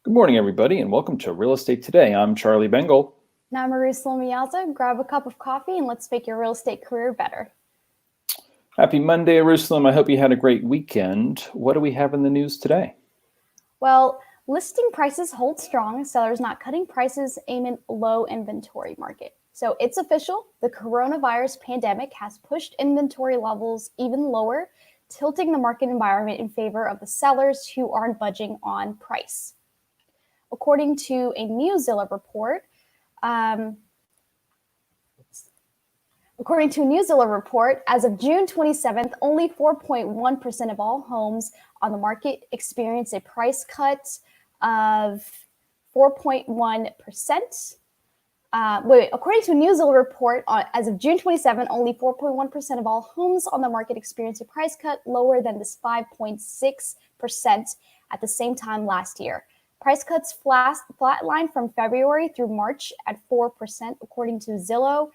Good morning, everybody, and welcome to Real Estate Today. I'm Charlie Bengel. And I'm Meaza. Grab a cup of coffee and let's make your real estate career better. Happy Monday, Eyerusalem. I hope you had a great weekend. What do we have in the news today? Well, listing prices hold strong. Sellers not cutting prices amid low inventory market. So it's official. The coronavirus pandemic has pushed inventory levels even lower, tilting the market environment in favor of the sellers who aren't budging on price. According to a Meaza report, as of June 27th, only 4.1% of all homes on the market experienced a price cut of 4.1%. According to a Meaza report, as of June 27th, only 4.1% of all homes on the market experienced a price cut, lower than this 5.6% at the same time last year. Price cuts flatlined from February through March at 4%, according to Zillow.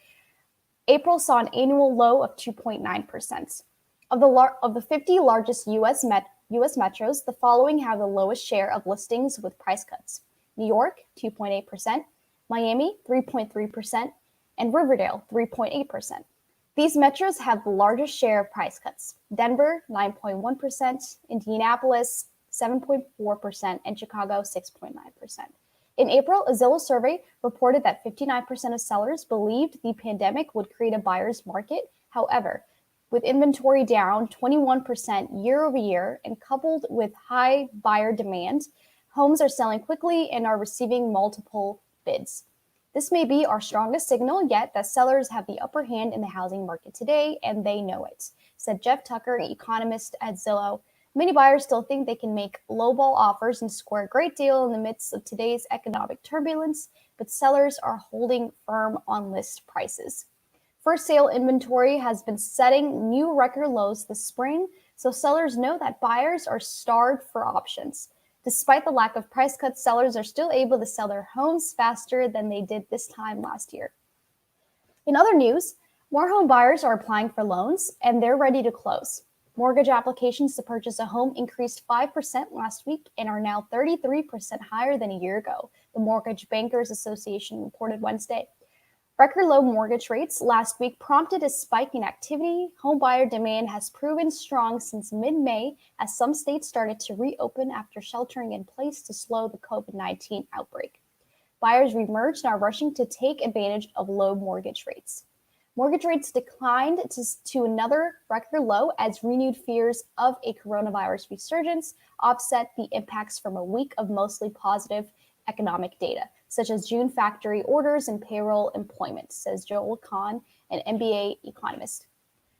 April saw an annual low of 2.9%. Of the 50 largest U.S. metros, the following have the lowest share of listings with price cuts: New York, 2.8%, Miami, 3.3%, and Riverdale, 3.8%. These metros have the largest share of price cuts: Denver, 9.1%, Indianapolis, 7.4%, and Chicago, 6.9%. In April, a Zillow survey reported that 59% of sellers believed the pandemic would create a buyer's market. However, with inventory down 21% year over year and coupled with high buyer demand, homes are selling quickly and are receiving multiple bids. This may be our strongest signal yet that sellers have the upper hand in the housing market today, and they know it, said Jeff Tucker, an economist at Zillow. Many buyers still think they can make lowball offers and score a great deal in the midst of today's economic turbulence, but sellers are holding firm on list prices. For sale inventory has been setting new record lows this spring, so sellers know that buyers are starved for options. Despite the lack of price cuts, sellers are still able to sell their homes faster than they did this time last year. In other news, more home buyers are applying for loans, and they're ready to close. Mortgage applications to purchase a home increased 5% last week and are now 33% higher than a year ago, the Mortgage Bankers Association reported Wednesday. Record low mortgage rates last week prompted a spike in activity. Homebuyer demand has proven strong since mid-May as some states started to reopen after sheltering in place to slow the COVID-19 outbreak. Buyers reemerged and are rushing to take advantage of low mortgage rates. Mortgage rates declined to another record low as renewed fears of a coronavirus resurgence offset the impacts from a week of mostly positive economic data, such as June factory orders and payroll employment, says Joel Kahn, an MBA economist.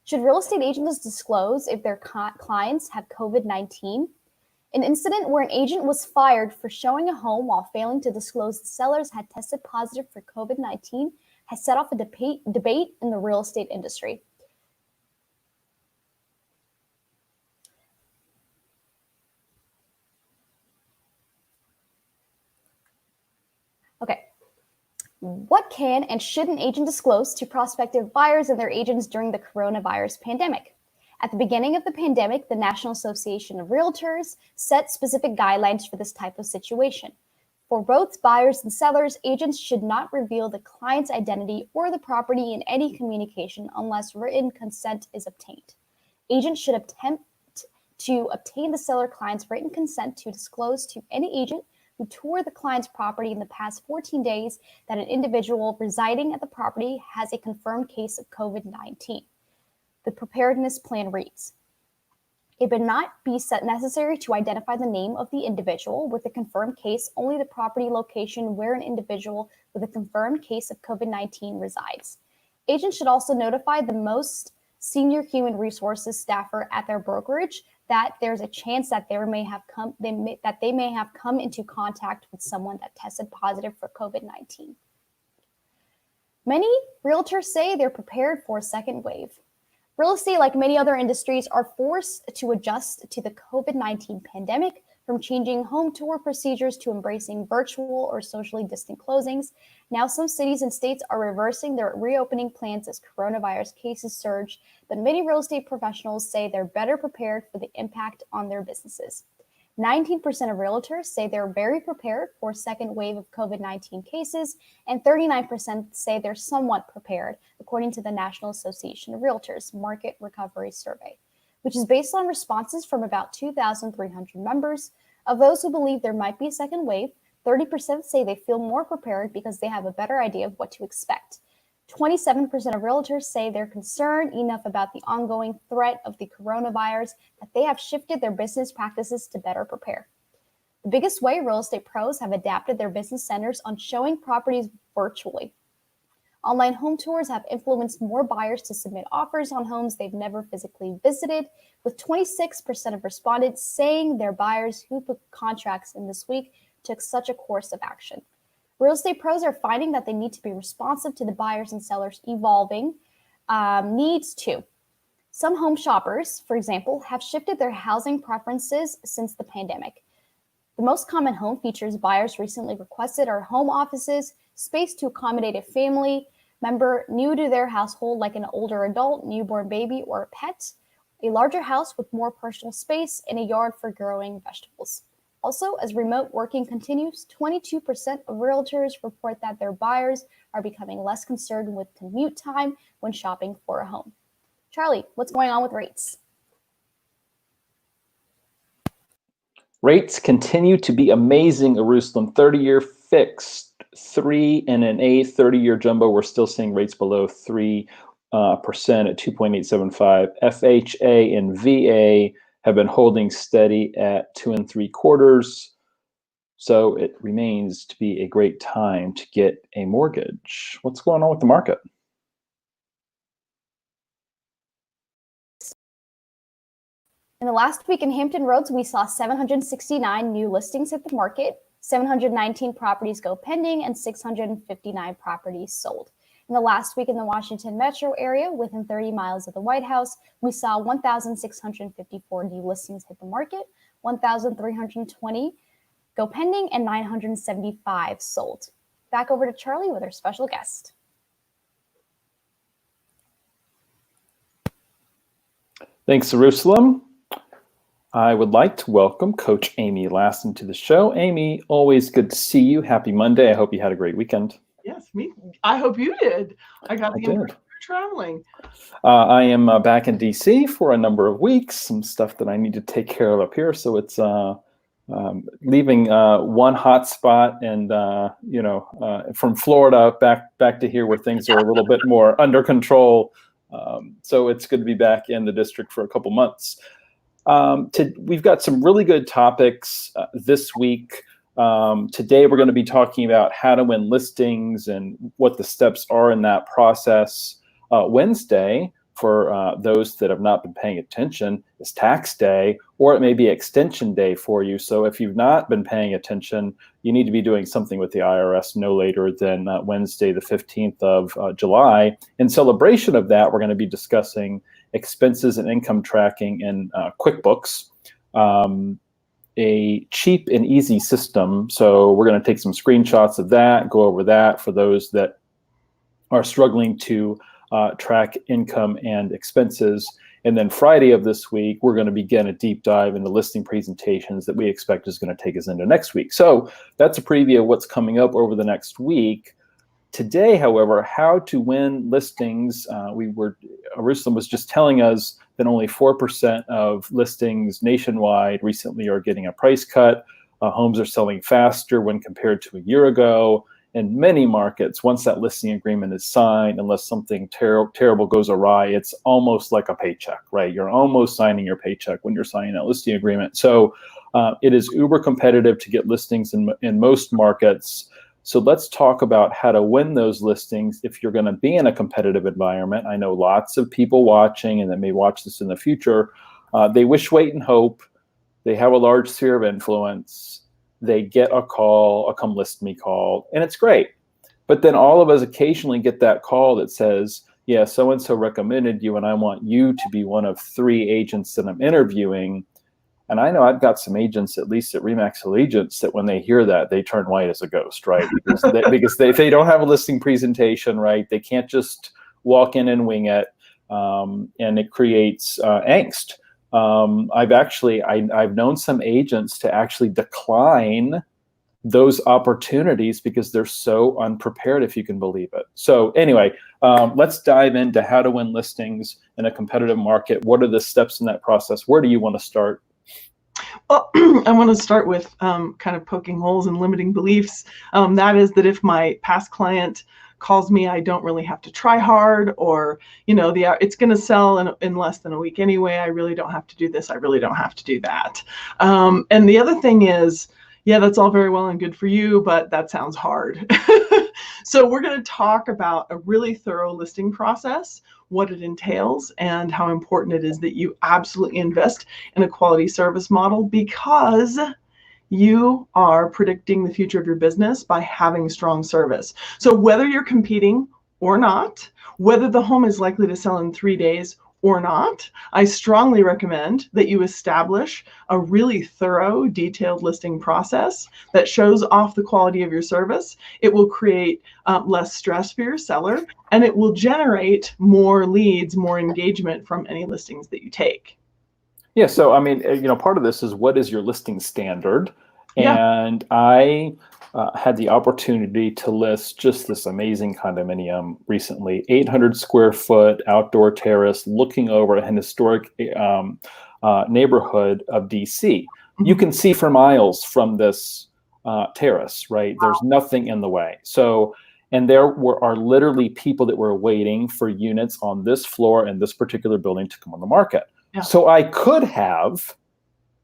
Should real estate agents disclose if their clients have COVID-19? An incident where an agent was fired for showing a home while failing to disclose the sellers had tested positive for COVID-19 has set off a debate in the real estate industry. Okay. What can and should an agent disclose to prospective buyers and their agents during the coronavirus pandemic? At the beginning of the pandemic, the National Association of Realtors set specific guidelines for this type of situation. For both buyers and sellers, agents should not reveal the client's identity or the property in any communication unless written consent is obtained. Agents should attempt to obtain the seller client's written consent to disclose to any agent who toured the client's property in the past 14 days that an individual residing at the property has a confirmed case of COVID-19. The preparedness plan reads: it would not be necessary to identify the name of the individual with a confirmed case, only the property location where an individual with a confirmed case of COVID-19 resides. Agents should also notify the most senior human resources staffer at their brokerage that there's a chance that they may have come into contact with someone that tested positive for COVID-19. Many realtors say they're prepared for a second wave. Real estate, like many other industries, are forced to adjust to the COVID-19 pandemic, from changing home tour procedures to embracing virtual or socially distant closings. Now, some cities and states are reversing their reopening plans as coronavirus cases surge, but many real estate professionals say they're better prepared for the impact on their businesses. 19% of realtors say they're very prepared for a second wave of COVID-19 cases, and 39% say they're somewhat prepared, according to the National Association of Realtors Market Recovery Survey, which is based on responses from about 2,300 members. Of those who believe there might be a second wave, 30% say they feel more prepared because they have a better idea of what to expect. 27% of realtors say they're concerned enough about the ongoing threat of the coronavirus that they have shifted their business practices to better prepare. The biggest way real estate pros have adapted their business centers on showing properties virtually. Online home tours have influenced more buyers to submit offers on homes they've never physically visited, with 26% of respondents saying their buyers who put contracts in this week took such a course of action. Real estate pros are finding that they need to be responsive to the buyers and sellers' evolving needs too. Some home shoppers, for example, have shifted their housing preferences since the pandemic. The most common home features buyers recently requested are home offices, space to accommodate a family member new to their household, like an older adult, newborn baby, or a pet, a larger house with more personal space, and a yard for growing vegetables. Also, as remote working continues, 22% of realtors report that their buyers are becoming less concerned with commute time when shopping for a home. Charlie, what's going on with rates? Rates continue to be amazing, Eyerusalem. 30-year fixed, 3 and an A, 30-year jumbo. We're still seeing rates below 3% at 2.875. FHA and VA have been holding steady at 2 3/4. So it remains to be a great time to get a mortgage. What's going on with the market? In the last week in Hampton Roads, we saw 769 new listings hit the market, 719 properties go pending, and 659 properties sold. In the last week in the Washington metro area, within 30 miles of the White House, we saw 1,654 new listings hit the market, 1,320 go pending, and 975 sold. Back over to Charlie with our special guest. Thanks, Eyerusalem. I would like to welcome Coach Amy Lassen to the show. Amy, always good to see you. Happy Monday. I hope you had a great weekend. Yes, me. I hope you did. I got the impression you're traveling. I am back in DC for a number of weeks. Some stuff that I need to take care of up here. So it's leaving one hot spot and from Florida back to here where things are a little bit more under control. So it's good to be back in the district for a couple months. We've got some really good topics this week. Today, we're going to be talking about how to win listings and what the steps are in that process. Wednesday, for those that have not been paying attention, is tax day, or it may be extension day for you. So if you've not been paying attention, you need to be doing something with the IRS no later than Wednesday, the 15th of July. In celebration of that, we're going to be discussing expenses and income tracking in QuickBooks, a cheap and easy system. So we're going to take some screenshots of that, go over that for those that are struggling to track income and expenses. And then Friday of this week, we're going to begin a deep dive into listing presentations that we expect is going to take us into next week. So that's a preview of what's coming up over the next week. Today, however, how to win listings. Eyerusalem was just telling us that only 4% of listings nationwide recently are getting a price cut. Homes are selling faster when compared to a year ago. In many markets, once that listing agreement is signed, unless something terrible goes awry, it's almost like a paycheck, right? You're almost signing your paycheck when you're signing that listing agreement. So it is uber competitive to get listings in most markets. So let's talk about how to win those listings if you're going to be in a competitive environment. I know lots of people watching and that may watch this in the future. They wish, wait, and hope. They have a large sphere of influence. They get a call, a come list me call, and it's great. But then all of us occasionally get that call that says, yeah, so-and-so recommended you, and I want you to be one of 3 agents that I'm interviewing. And I know I've got some agents, at least at RE/MAX Allegiance, that when they hear that, they turn white as a ghost, right? Because they don't have a listing presentation, right? They can't just walk in and wing it, and it creates angst I've known some agents to actually decline those opportunities because they're so unprepared, if you can believe it. So anyway, let's dive into how to win listings in a competitive market. What are the steps in that process? Where do you want to start? Well, I want to start with kind of poking holes and limiting beliefs. That is that if my past client calls me, I don't really have to try hard, or it's going to sell in less than a week anyway. I really don't have to do this. I really don't have to do that. And the other thing is, yeah, that's all very well and good for you, but that sounds hard. So we're going to talk about a really thorough listing process, what it entails, and how important it is that you absolutely invest in a quality service model, because you are predicting the future of your business by having strong service. So whether you're competing or not, whether the home is likely to sell in 3 days or not, I strongly recommend that you establish a really thorough, detailed listing process that shows off the quality of your service. It will create less stress for your seller, and it will generate more leads, more engagement from any listings that you take. Yeah, so I mean, part of this is, what is your listing standard? Yeah. And I had the opportunity to list just this amazing condominium recently, 800 square foot outdoor terrace looking over an historic neighborhood of DC. You can see for miles from this terrace, right? There's nothing in the way. So, and there are literally people that were waiting for units on this floor in this particular building to come on the market. Yeah. So I could have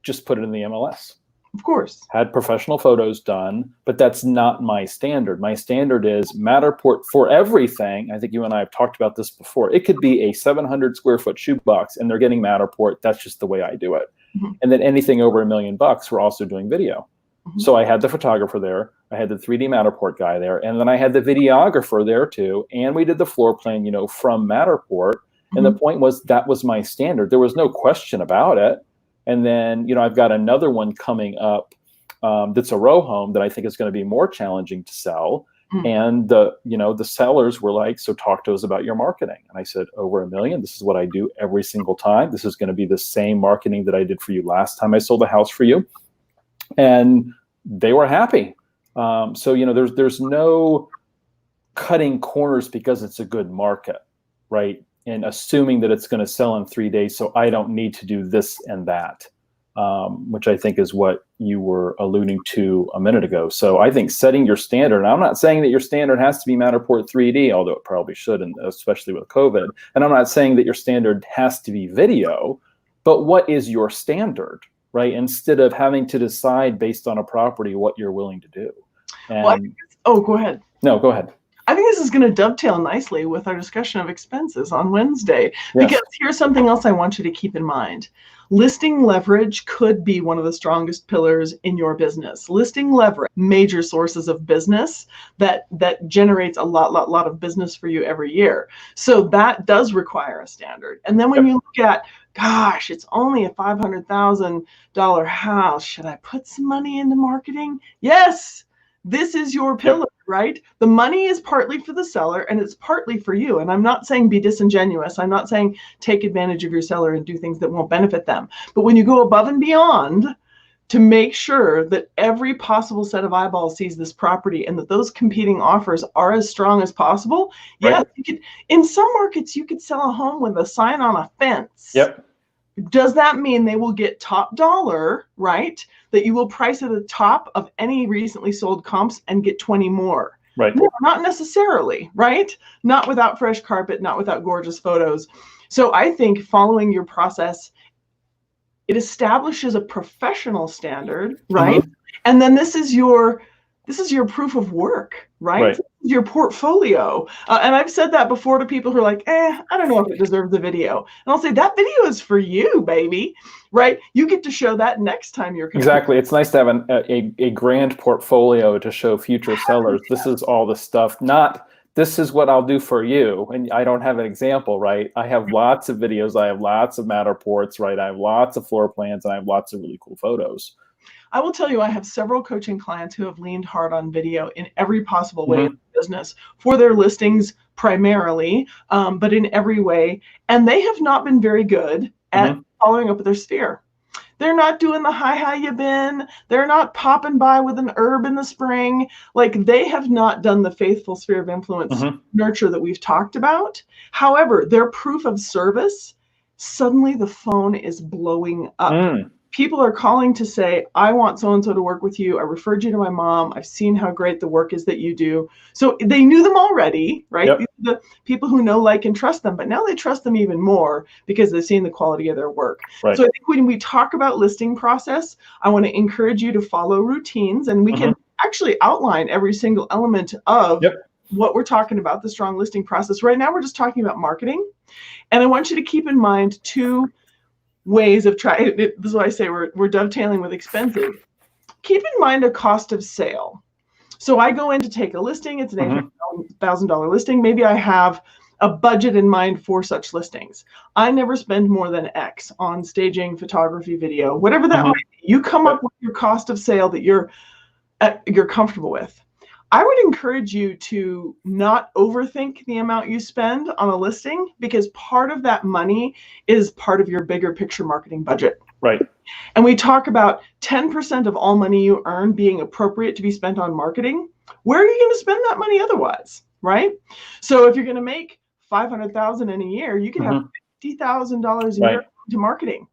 just put it in the MLS. Of course. Had professional photos done, but that's not my standard. My standard is Matterport for everything. I think you and I have talked about this before. It could be a 700 square foot shoebox and they're getting Matterport. That's just the way I do it. Mm-hmm. And then anything over $1 million, we're also doing video. Mm-hmm. So I had the photographer there, I had the 3D Matterport guy there, and then I had the videographer there too. And we did the floor plan, from Matterport. Mm-hmm. And the point was, that was my standard. There was no question about it. And then, I've got another one coming up that's a row home that I think is going to be more challenging to sell. Mm-hmm. And the sellers were like, so talk to us about your marketing. And I said, over $1 million. This is what I do every single time. This is going to be the same marketing that I did for you last time I sold a house for you. And they were happy. So, there's no cutting corners because it's a good market, right? And assuming that it's going to sell in 3 days, so I don't need to do this and that, which I think is what you were alluding to a minute ago. So I think setting your standard, and I'm not saying that your standard has to be Matterport 3D, although it probably should, and especially with COVID. And I'm not saying that your standard has to be video, but what is your standard, right? Instead of having to decide based on a property what you're willing to do. And, go ahead. No, go ahead. I think this is going to dovetail nicely with our discussion of expenses on Wednesday, because here's something else I want you to keep in mind. Listing leverage could be one of the strongest pillars in your business. Listing leverage, major sources of business that generates a lot of business for you every year. So that does require a standard. And then when you look at, gosh, it's only a $500,000 house. Should I put some money into marketing? Yes. This is your pillar, right? The money is partly for the seller and it's partly for you. And I'm not saying be disingenuous. I'm not saying take advantage of your seller and do things that won't benefit them. But when you go above and beyond to make sure that every possible set of eyeballs sees this property and that those competing offers are as strong as possible, yes, you could, in some markets, you could sell a home with a sign on a fence. Yep. Does that mean they will get top dollar, right? That you will price at the top of any recently sold comps and get 20 more? Right. No, not necessarily, right? Not without fresh carpet, not without gorgeous photos. So I think following your process, it establishes a professional standard, right? Mm-hmm. And then this is your proof of work, right? Your portfolio. And I've said that before to people who are like, I don't know if it deserves the video. And I'll say, that video is for you, baby, right? You get to show that next time you're competing. Exactly. It's nice to have a grand portfolio to show future sellers. This is all the stuff, not this is what I'll do for you. And I don't have an example, right? I have lots of videos. I have lots of Matterports, right? I have lots of floor plans and I have lots of really cool photos. I will tell you, I have several coaching clients who have leaned hard on video in every possible way in the business for their listings primarily, but in every way. And they have not been very good at following up with their sphere. They're not doing the hi, how you been? They're not popping by with an herb in the spring. Like, they have not done the faithful sphere of influence nurture that we've talked about. However, their proof of service, suddenly the phone is blowing up. People are calling to say, I want so-and-so to work with you. I referred you to my mom. I've seen how great the work is that you do. So they knew them already, right? These are the people who know, like, and trust them, but now they trust them even more because they've seen the quality of their work. So I think when we talk about listing process, I want to encourage you to follow routines, and we can actually outline every single element of what we're talking about, the strong listing process. Right now, we're just talking about marketing. And I want you to keep in mind two ways of trying. This is why I say we're dovetailing with expenses. Keep in mind a cost of sale. So I go in to take a listing. It's an $8,000 listing. Maybe I have a budget in mind for such listings. I never spend more than X on staging, photography, video, whatever that might be. You come up with your cost of sale that you're comfortable with. I would encourage you to not overthink the amount you spend on a listing, because part of that money is part of your bigger picture marketing budget. Right. And we talk about 10% of all money you earn being appropriate to be spent on marketing. Where are you going to spend that money otherwise, right? So if you're going to make $500,000 in a year, you can have $50,000 a year to marketing.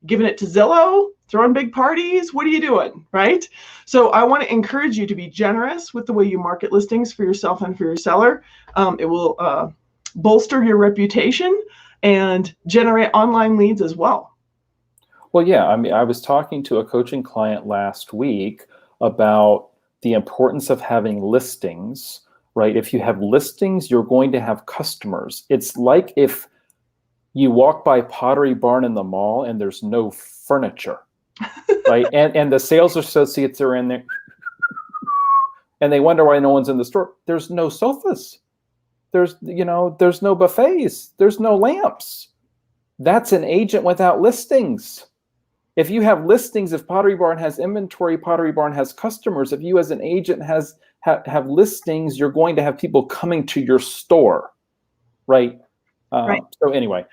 Giving it to Zillow, throwing big parties, what are you doing, right? So I want to encourage you to be generous with the way you market listings for yourself and for your seller. It will bolster your reputation and generate online leads as well. Well, yeah, I mean, I was talking to a coaching client last week about the importance of having listings, right? If you have listings, you're going to have customers. It's like if you walk by Pottery Barn in the mall and there's no furniture, right? And the sales associates are in there and they wonder why no one's in the store. There's no sofas. There's no buffets. There's no lamps. That's an agent without listings. If you have listings, if Pottery Barn has inventory, Pottery Barn has customers. If you as an agent have listings, you're going to have people coming to your store, right? So anyway,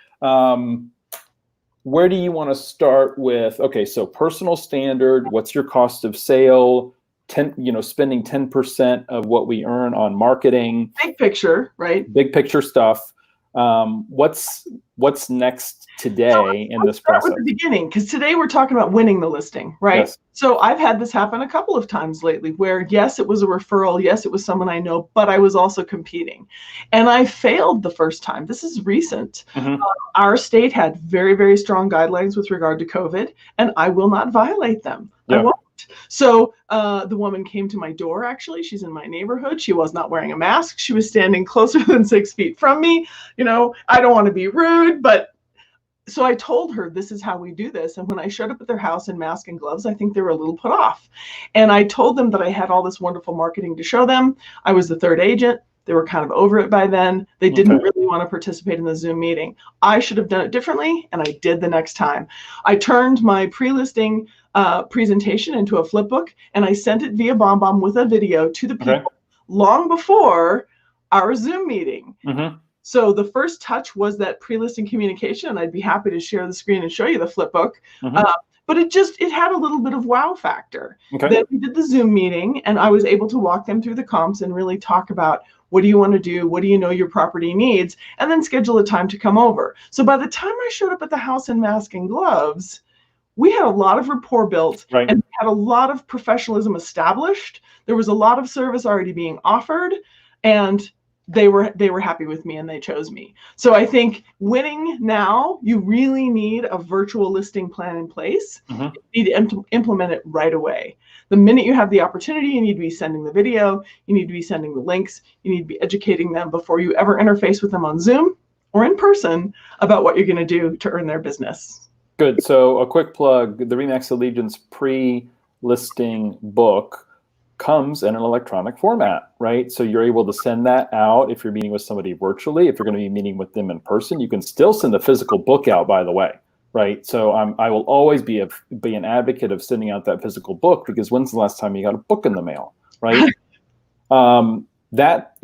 where do you want to start with? Okay, so personal standard, what's your cost of sale? Spending 10% of what we earn on marketing. Big picture, right? Big picture stuff. What's next today in this process? Start with the beginning, because today we're talking about winning the listing, right? Yes. So I've had this happen a couple of times lately where, yes, it was a referral. Yes, it was someone I know, but I was also competing. And I failed the first time. This is recent. Our state had very, very strong guidelines with regard to COVID, and I will not violate them. I won't. So the woman came to my door, actually. She's in my neighborhood. She was not wearing a mask. She was standing closer than 6 feet from me. I don't want to be rude, but so I told her, this is how we do this. And when I showed up at their house in mask and gloves, I think they were a little put off. And I told them that I had all this wonderful marketing to show them. I was the third agent. They were kind of over it by then. They didn't really want to participate in the Zoom meeting. I should have done it differently, and I did the next time. I turned my pre-listing presentation into a flip book, and I sent it via BombBomb with a video to the people long before our Zoom meeting. So the first touch was that pre-listing communication, and I'd be happy to share the screen and show you the flip book. But it had a little bit of wow factor. Then we did the Zoom meeting, and I was able to walk them through the comps and really talk about, what do you want to do? What do you know your property needs? And then schedule a time to come over. So by the time I showed up at the house in mask and gloves, we had a lot of rapport built and we had a lot of professionalism established. There was a lot of service already being offered, and they were happy with me and they chose me. So I think winning now, you really need a virtual listing plan in place. You need to implement it right away. The minute you have the opportunity, you need to be sending the video, you need to be sending the links, you need to be educating them before you ever interface with them on Zoom or in person about what you're going to do to earn their business. Good. So a quick plug, the RE/MAX Allegiance pre-listing book comes in an electronic format, right? So you're able to send that out if you're meeting with somebody virtually. If you're going to be meeting with them in person, you can still send the physical book out, by the way, right? So I will always be an advocate of sending out that physical book, because when's the last time you got a book in the mail, right? That,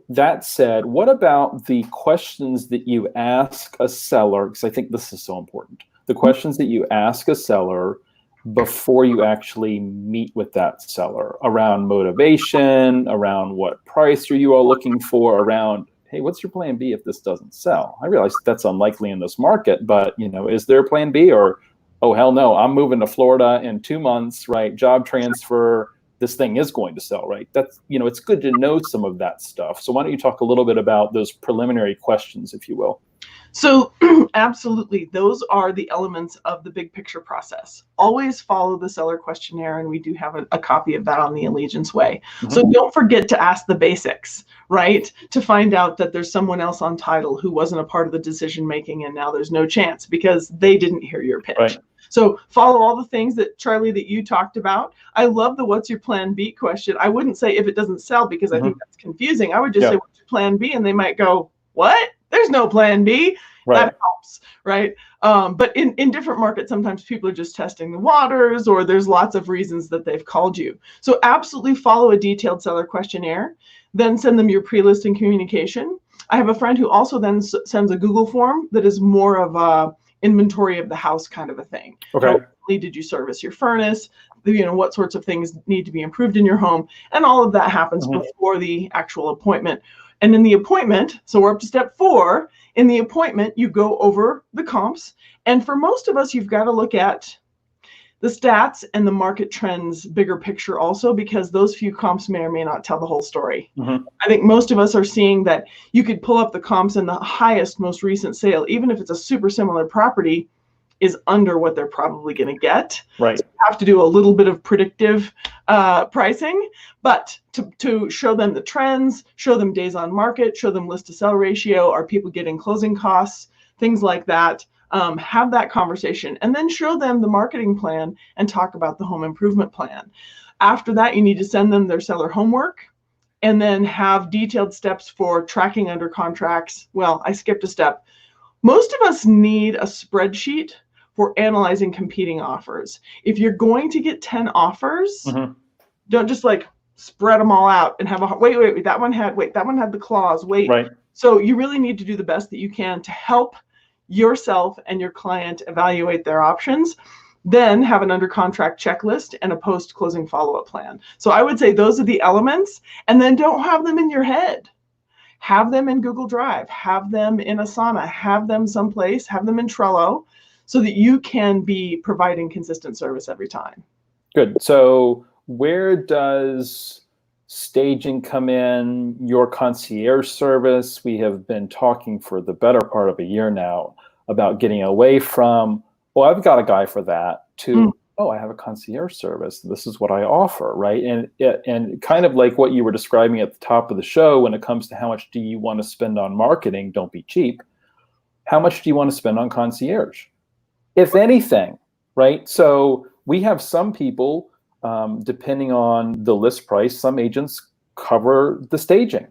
that said, what about the questions that you ask a seller? Because I think this is so important. The questions that you ask a seller before you actually meet with that seller around motivation, around what price are you all looking for, around, hey, what's your plan B if this doesn't sell? I realize that's unlikely in this market, but is there a plan B? Or, oh, hell no, I'm moving to Florida in 2 months, right? Job transfer, this thing is going to sell, right? That's, it's good to know some of that stuff. So why don't you talk a little bit about those preliminary questions, if you will? So absolutely, those are the elements of the big picture process. Always follow the seller questionnaire, and we do have a copy of that on the Allegiance Way. Mm-hmm. So don't forget to ask the basics, right? To find out that there's someone else on title who wasn't a part of the decision making, and now there's no chance because they didn't hear your pitch. Right. So follow all the things that, Charlie, that you talked about. I love the what's your plan B question. I wouldn't say if it doesn't sell, because I think that's confusing. I would just say what's your plan B, and they might go, what? There's no plan B. Right. That helps, right? But in different markets, sometimes people are just testing the waters, or there's lots of reasons that they've called you. So absolutely follow a detailed seller questionnaire, then send them your pre-listing communication. I have a friend who also then sends a Google form that is more of a inventory of the house kind of a thing. Okay. How recently did you service your furnace? What sorts of things need to be improved in your home? And all of that happens before the actual appointment. And in the appointment, so we're up to step 4, in the appointment, you go over the comps. And for most of us, you've got to look at the stats and the market trends bigger picture also, because those few comps may or may not tell the whole story. I think most of us are seeing that you could pull up the comps, and the highest, most recent sale, even if it's a super similar property, is under what they're probably going to get. Right. So you have to do a little bit of predictive pricing, but to show them the trends, show them days on market, show them list to sell ratio, are people getting closing costs, things like that. Have that conversation, and then show them the marketing plan and talk about the home improvement plan. After that, you need to send them their seller homework, and then have detailed steps for tracking under contracts. Well, I skipped a step. Most of us need a spreadsheet for analyzing competing offers. If you're going to get 10 offers, don't just spread them all out and have wait, that one had the clause, wait. Right. So you really need to do the best that you can to help yourself and your client evaluate their options, then have an under contract checklist and a post-closing follow-up plan. So I would say those are the elements, and then don't have them in your head. Have them in Google Drive, have them in Asana, have them someplace, have them in Trello, so that you can be providing consistent service every time. Good. So where does staging come in? Your concierge service? We have been talking for the better part of a year now about getting away from, well, I've got a guy for that, to, oh, I have a concierge service. This is what I offer, right? And kind of like what you were describing at the top of the show, when it comes to how much do you want to spend on marketing, don't be cheap. How much do you want to spend on concierge? If anything, right? So we have some people, depending on the list price, some agents cover the staging.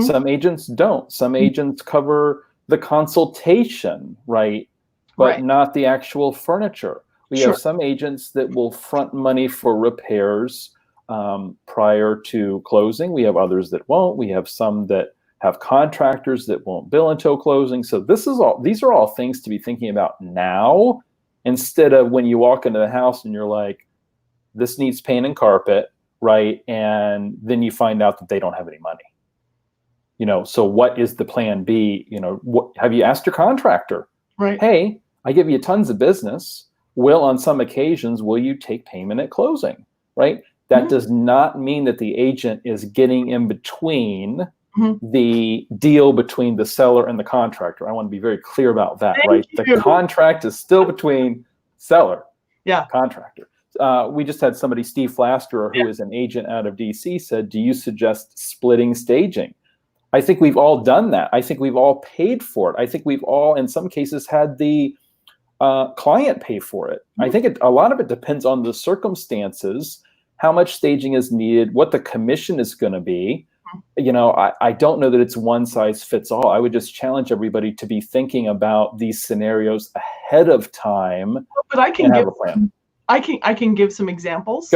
Some agents don't. Some agents cover the consultation, right? But not the actual furniture. We have some agents that will front money for repairs prior to closing. We have others that won't. We have some that have contractors that won't bill until closing. So these are all things to be thinking about now, instead of when you walk into the house and you're like, this needs paint and carpet, right? And then you find out that they don't have any money. So what is the plan B? Have you asked your contractor? Right. Hey, I give you tons of business. On some occasions, will you take payment at closing, right? That does not mean that the agent is getting in between the deal between the seller and the contractor. I want to be very clear about that, right? The contract is still between seller, contractor. We just had somebody, Steve Flasterer, who is an agent out of DC, said, do you suggest splitting staging? I think we've all done that. I think we've all paid for it. I think we've all, in some cases, had the client pay for it. I think a lot of it depends on the circumstances, how much staging is needed, what the commission is going to be. I don't know that it's one size fits all. I would just challenge everybody to be thinking about these scenarios ahead of time. But I can have a plan. I can give some examples.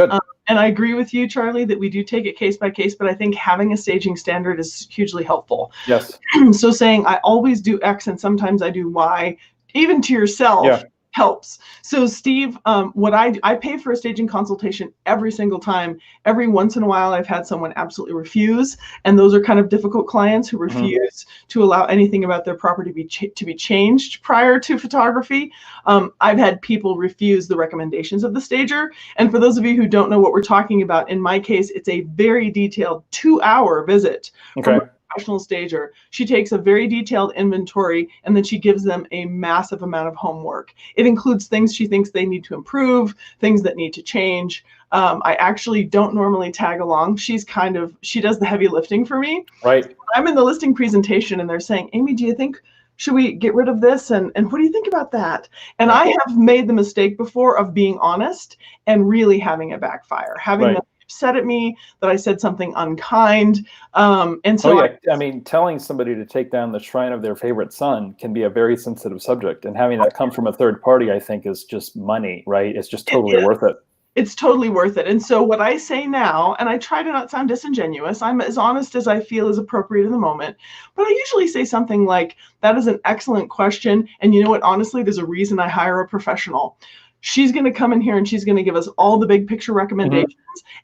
And I agree with you, Charlie, that we do take it case by case, but I think having a staging standard is hugely helpful. Yes. So saying I always do X and sometimes I do Y, even to yourself, helps. So Steve, what I pay for a staging consultation every single time. Every once in a while, I've had someone absolutely refuse, and those are kind of difficult clients who refuse to allow anything about their property to be changed prior to photography. I've had people refuse the recommendations of the stager. And for those of you who don't know what we're talking about, in my case, it's a very detailed 2-hour visit. Okay. Professional stager. She takes a very detailed inventory and then she gives them a massive amount of homework. It includes things she thinks they need to improve, things that need to change. I actually don't normally tag along. She does the heavy lifting for me. Right. I'm in the listing presentation and they're saying, Amy, do you think, should we get rid of this? And what do you think about that? And I have made the mistake before of being honest and really having it backfire, having them upset at me that I said something unkind. And so I mean, telling somebody to take down the shrine of their favorite son can be a very sensitive subject, and having that come from a third party, I think, is just money, right? It's just totally worth it. It's totally worth it. And so what I say now, and I try to not sound disingenuous, I'm as honest as I feel is appropriate in the moment, but I usually say something like, that is an excellent question. And you know what, honestly, there's a reason I hire a professional. She's going to come in here and she's going to give us all the big picture recommendations.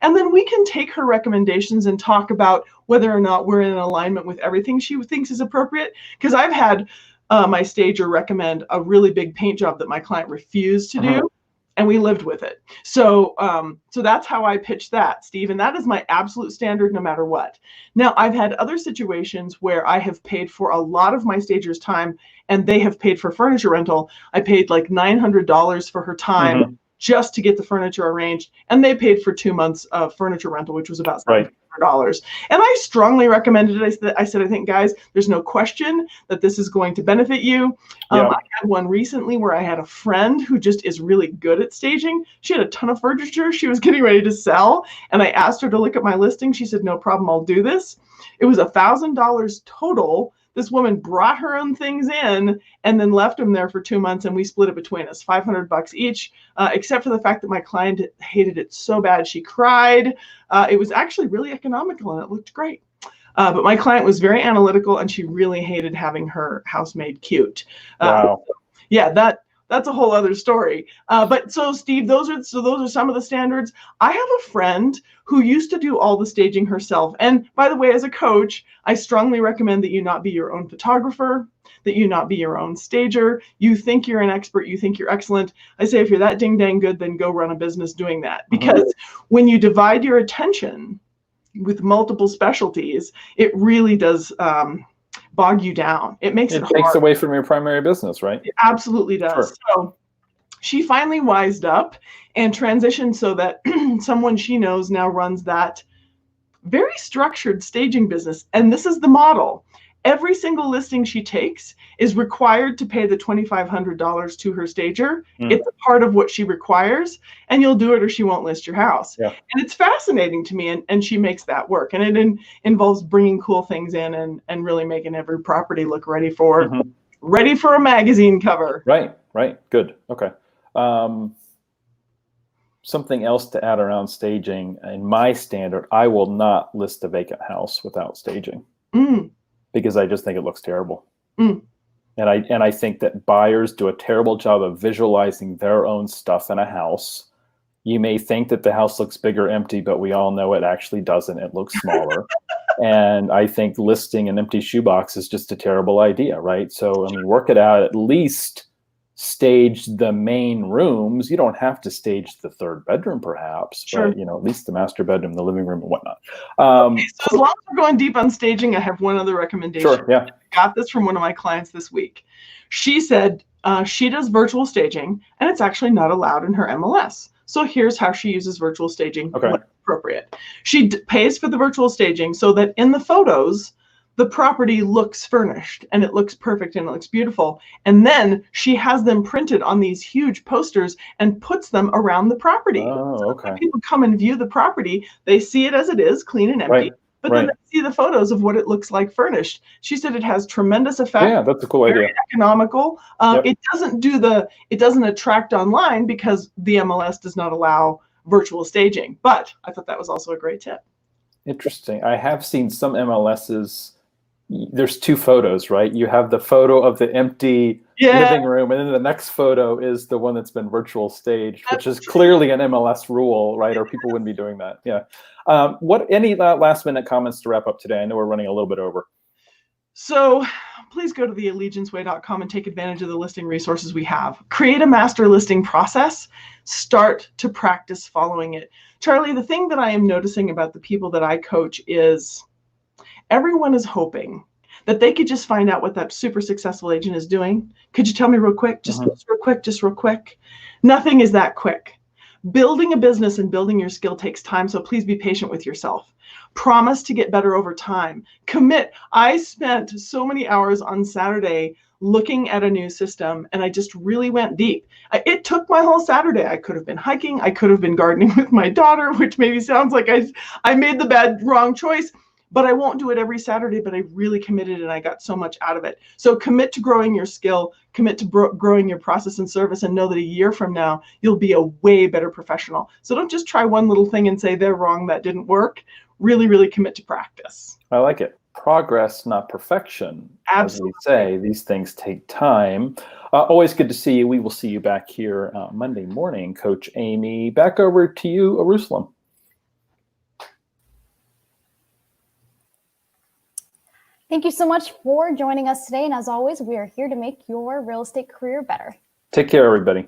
And then we can take her recommendations and talk about whether or not we're in alignment with everything she thinks is appropriate. Because I've had my stager recommend a really big paint job that my client refused to do. And we lived with it. So that's how I pitch that, Steve. And that is my absolute standard no matter what. Now, I've had other situations where I have paid for a lot of my stager's time and they have paid for furniture rental. I paid like $900 for her time just to get the furniture arranged. And they paid for 2 months of furniture rental, which was about $700. And I strongly recommended it. I said, I think, guys, there's no question that this is going to benefit you. I had one recently where I had a friend who just is really good at staging. She had a ton of furniture she was getting ready to sell. And I asked her to look at my listing. She said, no problem, I'll do this. It was $1,000 total. This woman brought her own things in and then left them there for 2 months, and we split it between us, $500 each, except for the fact that my client hated it so bad she cried. It was actually really economical and it looked great. But my client was very analytical and she really hated having her house made cute. Wow. Yeah, that's a whole other story. But so Steve, those are some of the standards. I have a friend who used to do all the staging herself. And by the way, as a coach, I strongly recommend that you not be your own photographer, that you not be your own stager. You think you're an expert, you think you're excellent. I say, if you're that ding dang good, then go run a business doing that. Because when you divide your attention with multiple specialties, it really does bog you down. It makes it hard. Takes away from your primary business, right? It absolutely does. Sure. So she finally wised up and transitioned so that someone she knows now runs that very structured staging business. And this is the model. Every single listing she takes is required to pay the $2,500 to her stager. It's a part of what she requires, and you'll do it or she won't list your house. And it's fascinating to me, and she makes that work. And it involves bringing cool things in and really making every property look ready for a magazine cover. Right. Good. Okay. Something else to add around staging. In my standard, I will not list a vacant house without staging. Because I just think it looks terrible. And I think that buyers do a terrible job of visualizing their own stuff in a house. You may think that the house looks big or empty, but we all know it actually doesn't. It looks smaller. And I think listing an empty shoebox is just a terrible idea, right? So, I mean, work it out. At least stage the main rooms. You don't have to stage the third bedroom, perhaps, but at least the master bedroom, the living room, and whatnot. Okay, so as long as we're going deep on staging, I have one other recommendation. Sure, yeah. I got this from one of my clients this week. She said she does virtual staging, and it's actually not allowed in her MLS. So here's how she uses virtual staging when appropriate. She pays for the virtual staging so that in the photos, the property looks furnished and it looks perfect and it looks beautiful. And then she has them printed on these huge posters and puts them around the property. So when people come and view the property, they see it as it is, clean and empty. But then they see the photos of what it looks like furnished. She said it has tremendous effect. Yeah, that's a cool idea. Very economical. It doesn't attract online because the MLS does not allow virtual staging. But I thought that was also a great tip. Interesting. I have seen some MLSs. There's two photos, right? You have the photo of the empty living room, and then the next photo is the one that's been virtual staged, which is clearly an MLS rule, right? Or people wouldn't be doing that. Yeah. Any last minute comments to wrap up today? I know we're running a little bit over. So please go to theallegianceway.com and take advantage of the listing resources we have. Create a master listing process. Start to practice following it. Charlie, the thing that I am noticing about the people that I coach is everyone is hoping that they could just find out what that super successful agent is doing. Could you tell me real quick? Just real quick. Nothing is that quick. Building a business and building your skill takes time, so please be patient with yourself. Promise to get better over time. Commit. I spent so many hours on Saturday looking at a new system, and I just really went deep. It took my whole Saturday. I could have been hiking. I could have been gardening with my daughter, which maybe sounds like I made the wrong choice. But I won't do it every Saturday, but I really committed and I got so much out of it. So commit to growing your skill, commit to growing your process and service, and know that a year from now, you'll be a way better professional. So don't just try one little thing and say they're wrong, that didn't work. Really, really commit to practice. I like it. Progress, not perfection. Absolutely. As we say, these things take time. Always good to see you. We will see you back here Monday morning. Coach Amy, back over to you, Eyerusalem. Thank you so much for joining us today. And as always, we are here to make your real estate career better. Take care, everybody.